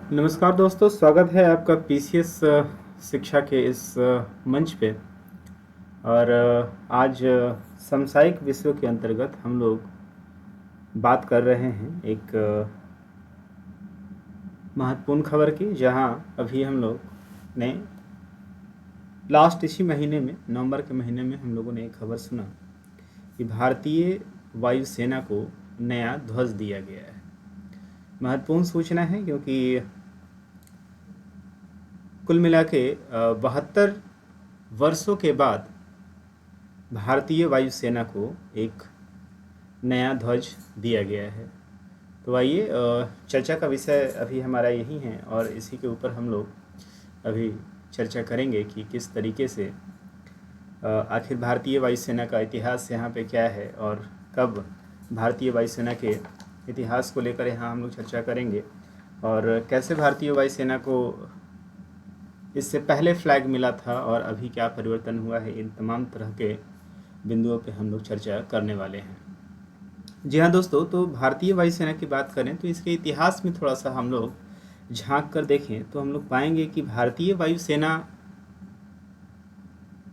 नमस्कार दोस्तों, स्वागत है आपका पीसीएस शिक्षा के इस मंच पे। और आज समसामयिक विषयों के अंतर्गत हम लोग बात कर रहे हैं एक महत्वपूर्ण खबर की, जहां अभी हम लोग ने लास्ट इसी महीने में नवंबर के महीने में हम लोगों ने एक खबर सुना कि भारतीय वायुसेना को नया ध्वज दिया गया है। महत्वपूर्ण सूचना है क्योंकि कुल मिला के 72 वर्षों के बाद भारतीय वायुसेना को एक नया ध्वज दिया गया है। तो आइए, चर्चा का विषय अभी हमारा यही है और इसी के ऊपर हम लोग अभी चर्चा करेंगे कि किस तरीके से आखिर भारतीय वायुसेना का इतिहास यहाँ पे क्या है और कब भारतीय वायुसेना के इतिहास को लेकर यहाँ हम लोग चर्चा करेंगे और कैसे भारतीय वायुसेना को इससे पहले फ्लैग मिला था और अभी क्या परिवर्तन हुआ है। इन तमाम तरह के बिंदुओं पे हम लोग चर्चा करने वाले हैं। जी हाँ दोस्तों, तो भारतीय वायुसेना की बात करें तो इसके इतिहास में थोड़ा सा हम लोग झांक कर देखें तो हम लोग पाएंगे कि भारतीय वायुसेना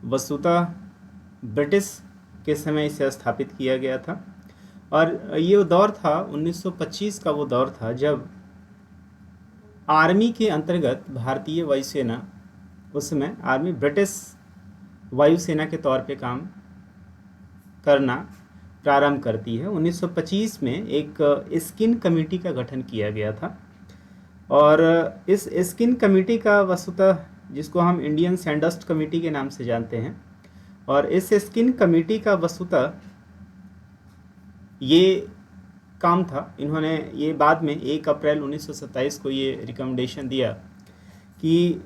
वस्तुतः ब्रिटिश के समय इसे स्थापित किया गया था और ये वो दौर था 1925 का, वो दौर था जब आर्मी के अंतर्गत भारतीय वायुसेना, उस समय आर्मी ब्रिटिश वायुसेना के तौर पे काम करना प्रारंभ करती है। 1925 में एक स्किन कमेटी का गठन किया गया था और इस स्किन कमेटी का वस्तुतः, जिसको हम इंडियन सैंडस्ट कमेटी के नाम से जानते हैं, और इस स्किन कमेटी का वस्तुतः ये काम था, इन्होंने ये बाद में 1 अप्रैल 1927 को ये रिकमेंडेशन दिया कि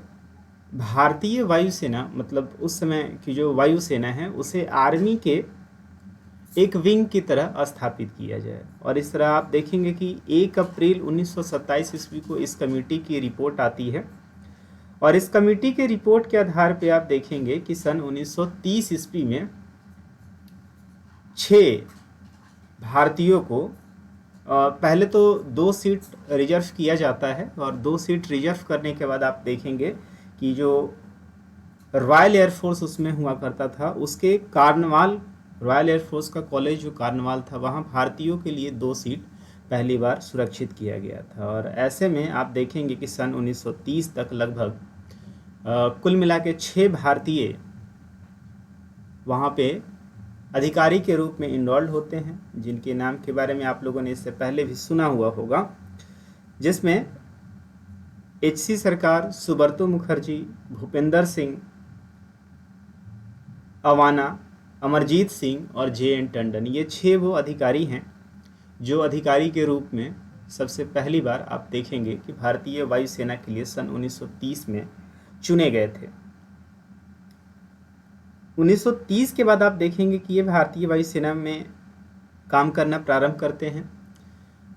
भारतीय वायुसेना, मतलब उस समय की जो वायुसेना है, उसे आर्मी के एक विंग की तरह स्थापित किया जाए। और इस तरह आप देखेंगे कि 1 अप्रैल 1927 ईस्वी को इस कमेटी की रिपोर्ट आती है और इस कमेटी के रिपोर्ट के आधार पर आप देखेंगे कि सन 1930 ईस्वी में 6 भारतीयों को पहले तो 2 सीट रिजर्व किया जाता है और 2 सीट रिजर्व करने के बाद आप देखेंगे कि जो रॉयल एयरफोर्स उसमें हुआ करता था, उसके कार्नवाल, रॉयल एयरफोर्स का कॉलेज जो कार्नवाल था, वहाँ भारतीयों के लिए 2 सीट पहली बार सुरक्षित किया गया था। और ऐसे में आप देखेंगे कि सन 1930 तक लगभग कुल मिला के 6 भारतीय वहाँ पे अधिकारी के रूप में इनरोल्ड होते हैं, जिनके नाम के बारे में आप लोगों ने इससे पहले भी सुना हुआ होगा, जिसमें HC सरकार, सुब्रतो मुखर्जी, भूपेंद्र सिंह, अवाना, अमरजीत सिंह और JN टंडन, ये 6 वो अधिकारी हैं जो अधिकारी के रूप में सबसे पहली बार आप देखेंगे कि भारतीय वायुसेना के लिए सन 1930 में चुने गए थे। 1930 के बाद आप देखेंगे कि ये भारतीय वायुसेना में काम करना प्रारंभ करते हैं।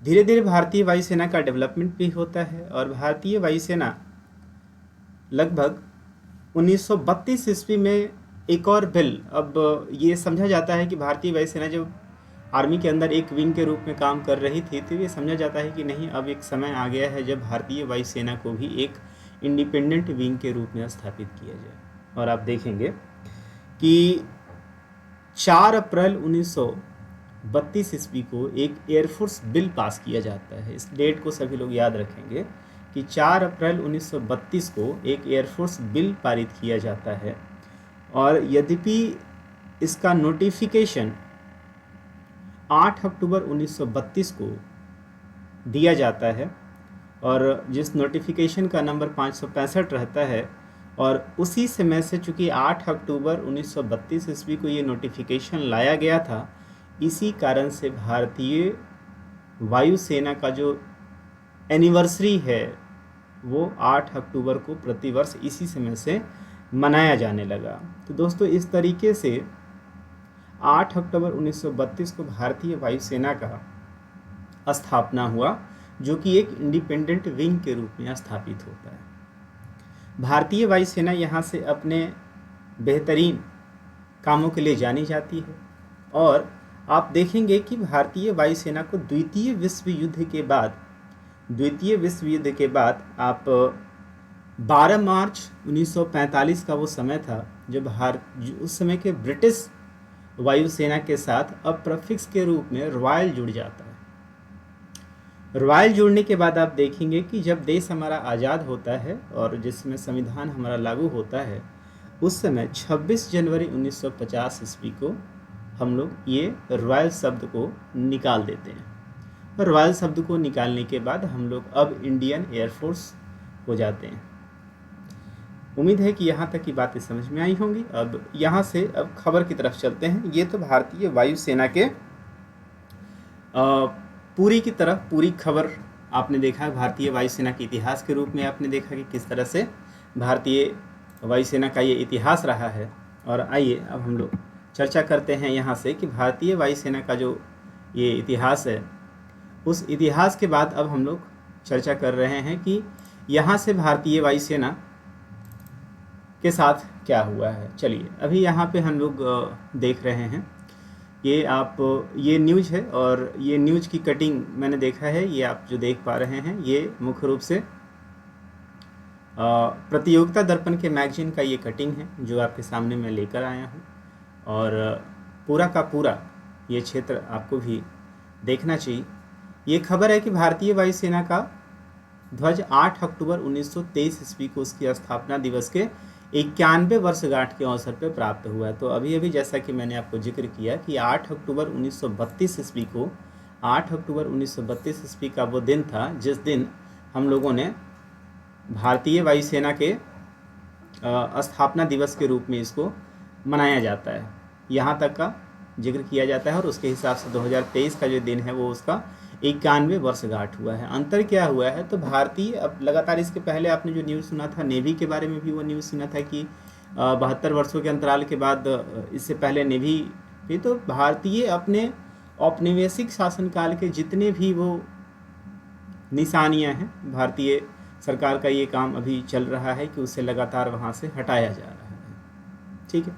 धीरे धीरे भारतीय वायुसेना का डेवलपमेंट भी होता है और भारतीय वायुसेना लगभग 1932 ईस्वी में एक और बिल, अब ये समझा जाता है कि भारतीय वायुसेना जब आर्मी के अंदर एक विंग के रूप में काम कर रही थी तो ये समझा जाता है कि नहीं, अब एक समय आ गया है जब भारतीय वायुसेना को भी एक इंडिपेंडेंट विंग के रूप में स्थापित किया जाए। और आप देखेंगे कि 4 अप्रैल 1932 ईस्वी को एक एयरफोर्स बिल पास किया जाता है। इस डेट को सभी लोग याद रखेंगे कि 4 अप्रैल 1932 को एक एयरफोर्स बिल पारित किया जाता है और यद्यपि इसका नोटिफिकेशन 8 अक्टूबर 1932 को दिया जाता है और जिस नोटिफिकेशन का नंबर 565 रहता है, और उसी समय से चूँकि 8 अक्टूबर 1932 ईस्वी को ये नोटिफिकेशन लाया गया था, इसी कारण से भारतीय वायुसेना का जो एनिवर्सरी है वो 8 अक्टूबर को प्रतिवर्ष इसी समय से मनाया जाने लगा। तो दोस्तों, इस तरीके से 8 अक्टूबर 1932 को भारतीय वायुसेना का स्थापना हुआ, जो कि एक इंडिपेंडेंट विंग के रूप में स्थापित होता है। भारतीय वायुसेना यहाँ से अपने बेहतरीन कामों के लिए जानी जाती है और आप देखेंगे कि भारतीय वायुसेना को द्वितीय विश्व युद्ध के बाद द्वितीय विश्व युद्ध के बाद आप 12 मार्च 1945 का वो समय था जब उस समय के ब्रिटिश वायुसेना के साथ अब प्रफिक्स के रूप में रॉयल जुड़ जाता है। रॉयल जुड़ने के बाद आप देखेंगे कि जब देश हमारा आज़ाद होता है और जिसमें संविधान हमारा लागू होता है, उस समय 26 जनवरी 1950 ईस्वी को हम लोग ये रॉयल शब्द को निकाल देते हैं। और रॉयल शब्द को निकालने के बाद हम लोग अब इंडियन एयरफोर्स हो जाते हैं। उम्मीद है कि यहाँ तक की बातें समझ में आई होंगी। अब यहाँ से अब खबर की तरफ चलते हैं। ये तो भारतीय वायुसेना के पूरी खबर आपने देखा। भारतीय वायुसेना के इतिहास के रूप में आपने देखा कि किस तरह से भारतीय वायुसेना का ये इतिहास रहा है। और आइए अब हम लोग चर्चा करते हैं यहाँ से कि भारतीय वायुसेना का जो ये इतिहास है, उस इतिहास के बाद अब हम लोग चर्चा कर रहे हैं कि यहाँ से भारतीय वायुसेना के साथ क्या हुआ है। चलिए अभी यहाँ पे हम लोग देख रहे हैं, ये न्यूज़ है और ये न्यूज़ की कटिंग मैंने देखा है। ये आप जो देख पा रहे हैं ये मुख्य रूप से प्रतियोगिता दर्पण के मैगजीन का ये कटिंग है जो आपके सामने मैं लेकर आया हूँ। और पूरा का पूरा ये क्षेत्र आपको भी देखना चाहिए। ये खबर है कि भारतीय वायुसेना का ध्वज 8 अक्टूबर 1923 ईस्वी को उसकी स्थापना दिवस के 91 वर्षगांठ के अवसर पर प्राप्त हुआ है। तो अभी जैसा कि मैंने आपको जिक्र किया कि 8 अक्टूबर 1932 ईस्वी को 8 अक्टूबर 1932 ईस्वी का वो दिन था जिस दिन हम लोगों ने भारतीय वायुसेना के स्थापना दिवस के रूप में इसको मनाया जाता है। यहाँ तक का जिक्र किया जाता है और उसके हिसाब से 2023 का जो दिन है वो उसका 91 वर्षगांठ हुआ है। अंतर क्या हुआ है तो भारतीय, अब लगातार इसके पहले आपने जो न्यूज़ सुना था नेवी के बारे में भी वो न्यूज़ सुना था कि 72 वर्षों के अंतराल के बाद इससे पहले नेवी भी, तो भारतीय अपने औपनिवेशिक शासनकाल के जितने भी वो निशानियां हैं, भारतीय सरकार का ये काम अभी चल रहा है कि उसे लगातार वहाँ से हटाया जा रहा है। ठीक है।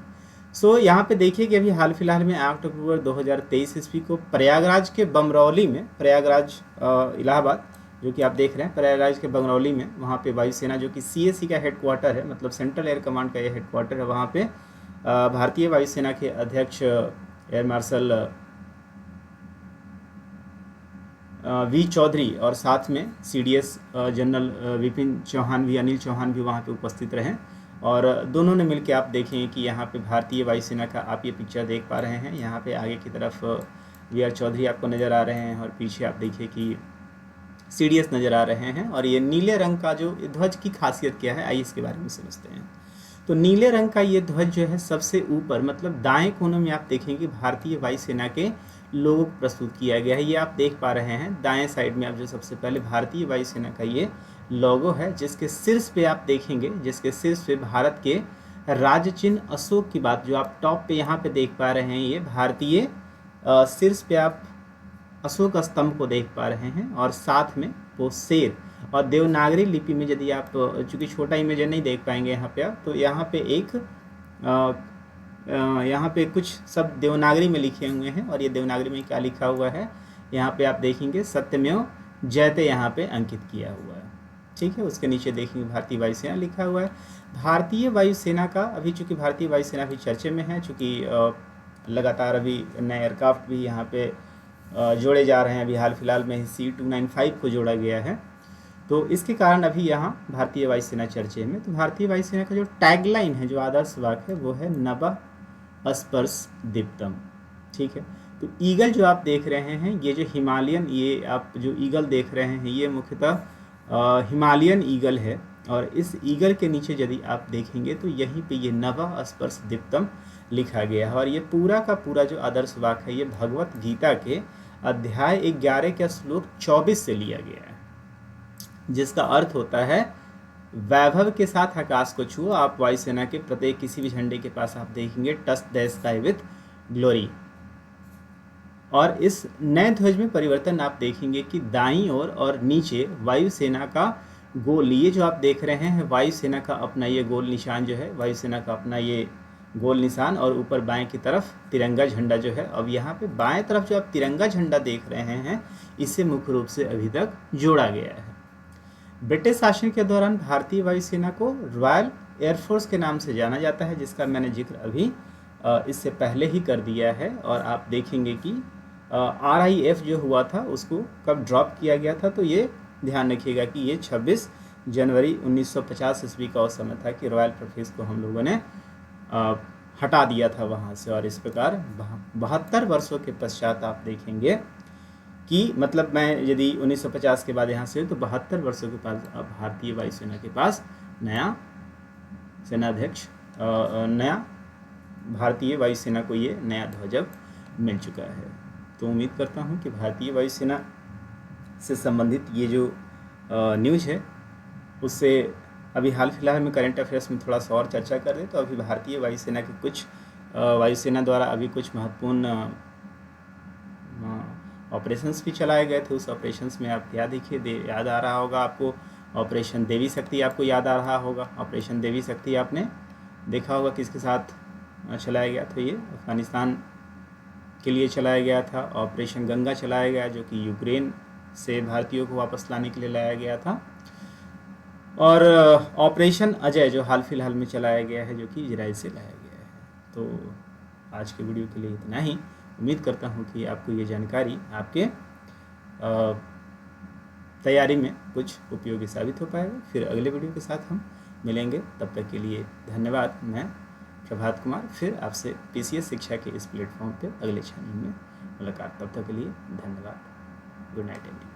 सो यहाँ पे देखिए कि अभी हाल फिलहाल में 8 अक्टूबर 2023 ईस्वी को प्रयागराज के बमरौली में, प्रयागराज इलाहाबाद जो कि आप देख रहे हैं, प्रयागराज के बमरौली में वहाँ पे वायुसेना जो कि CAC का हेडक्वार्टर है, मतलब सेंट्रल एयर कमांड का ये हेडक्वार्टर है, वहाँ पे भारतीय वायुसेना के अध्यक्ष एयर मार्शल V चौधरी और साथ में CDS जनरल विपिन चौहान भी, अनिल चौहान भी वहाँ पे उपस्थित रहे और दोनों ने मिलकर आप देखें कि यहाँ पे भारतीय वायुसेना का आप ये पिक्चर देख पा रहे हैं। यहाँ पे आगे की तरफ VR चौधरी आपको नज़र आ रहे हैं और पीछे आप देखिए कि CDS नज़र आ रहे हैं। और ये नीले रंग का जो ध्वज की खासियत क्या है, आइए इसके बारे में समझते हैं। तो नीले रंग का ये ध्वज जो है सबसे ऊपर, मतलब दाएं कोने में आप देखेंगे भारतीय वायुसेना के लोगो प्रस्तुत किया गया है। ये आप देख पा रहे हैं दाएं साइड में आप जो सबसे पहले भारतीय वायुसेना का ये लोगो है, जिसके शीर्ष पे आप देखेंगे, जिसके शीर्ष पे भारत के राज्य चिन्ह अशोक की बात जो आप टॉप पे यहाँ पे देख पा रहे हैं, ये भारतीय शीर्ष पे आप अशोक स्तंभ को देख पा रहे हैं और साथ में वो शेर। और देवनागरी लिपि में यदि आप, चूँकि छोटा इमेज नहीं देख पाएंगे यहाँ पे आप, तो यहाँ पे यहाँ पे कुछ शब्द देवनागरी में लिखे हुए हैं और ये देवनागरी में क्या लिखा हुआ है यहाँ पे आप देखेंगे, सत्यमेव जयते यहाँ पे अंकित किया हुआ है। ठीक है, उसके नीचे देखेंगे भारतीय वायुसेना लिखा हुआ है। भारतीय वायुसेना का अभी, चूँकि भारतीय वायुसेना भी चर्चे में है, चूँकि लगातार अभी नए एयरक्राफ्ट भी यहाँ पे जोड़े जा रहे हैं। अभी हाल फिलहाल में ही C295 को जोड़ा गया है, तो इसके कारण अभी यहाँ भारतीय वायुसेना चर्चे में। तो भारतीय वायुसेना का जो टैगलाइन है, जो आदर्श वाक्य है, वो है नभः स्पर्श दीप्तम। ठीक है, तो ईगल जो आप देख रहे हैं, ये जो हिमालयन, ये आप जो ईगल देख रहे हैं, ये मुख्यतः हिमालयन ईगल है। और इस ईगल के नीचे यदि आप देखेंगे तो यहीं पे ये नभः स्पर्श दीप्तम लिखा गया है। और ये पूरा का पूरा जो आदर्श वाक्य है, ये भगवत गीता के अध्याय 11 के श्लोक 24 से लिया गया है, जिसका अर्थ होता है वैभव के साथ आकाश को छुओ। आप वायुसेना के प्रत्येक किसी भी झंडे के पास आप देखेंगे touch the sky with glory. और इस नए ध्वज में परिवर्तन आप देखेंगे कि दाईं ओर और नीचे वायुसेना का गोल, ये जो आप देख रहे हैं वायुसेना का अपना ये गोल निशान जो है, वायुसेना का अपना ये गोल निशान और ऊपर बाएं की तरफ तिरंगा झंडा जो है। अब यहाँ पे बाएं तरफ जो आप तिरंगा झंडा देख रहे हैं, इसे मुख्य रूप से अभी तक जोड़ा गया है। ब्रिटिश शासन के दौरान भारतीय वायुसेना को रॉयल एयरफोर्स के नाम से जाना जाता है, जिसका मैंने जिक्र अभी इससे पहले ही कर दिया है। और आप देखेंगे कि RIF जो हुआ था उसको कब ड्रॉप किया गया था, तो ये ध्यान रखिएगा कि ये 26 जनवरी 1950 ईस्वी का उस समय था कि रॉयल एयरफोर्स को हम लोगों ने हटा दिया था वहाँ से। और इस प्रकार 72 वर्षों के पश्चात आप देखेंगे कि मतलब मैं यदि 1950 के बाद यहाँ से तो 72 वर्षों के पास अब भारतीय वायुसेना के पास नया सेनाध्यक्ष नया भारतीय वायुसेना को ये नया ध्वज अब मिल चुका है। तो उम्मीद करता हूँ कि भारतीय वायुसेना से संबंधित ये जो न्यूज़ है उससे अभी हाल फिलहाल में करंट अफेयर्स में थोड़ा सा और चर्चा कर दें। तो अभी भारतीय वायुसेना के कुछ वायुसेना द्वारा अभी कुछ महत्वपूर्ण ऑपरेशंस भी चलाए गए थे। उस ऑपरेशंस में आप क्या देखिए याद आ रहा होगा आपको, ऑपरेशन देवी शक्ति आपको याद आ रहा होगा। ऑपरेशन देवी शक्ति आपने देखा होगा किसके साथ चलाया गया था, ये अफगानिस्तान के लिए चलाया गया था। ऑपरेशन गंगा चलाया गया जो कि यूक्रेन से भारतीयों को वापस लाने के लिए लाया गया था। और ऑपरेशन अजय जो हाल फिलहाल में चलाया गया है जो कि इजराइल से लाया गया है। तो आज के वीडियो के लिए इतना ही। उम्मीद करता हूँ कि आपको ये जानकारी आपके तैयारी में कुछ उपयोगी साबित हो पाएगा। फिर अगले वीडियो के साथ हम मिलेंगे, तब तक के लिए धन्यवाद। मैं प्रभात कुमार फिर आपसे PCS शिक्षा के इस प्लेटफॉर्म पे अगले चैनल में मुलाकात। तब तक के लिए धन्यवाद। Good night everyone.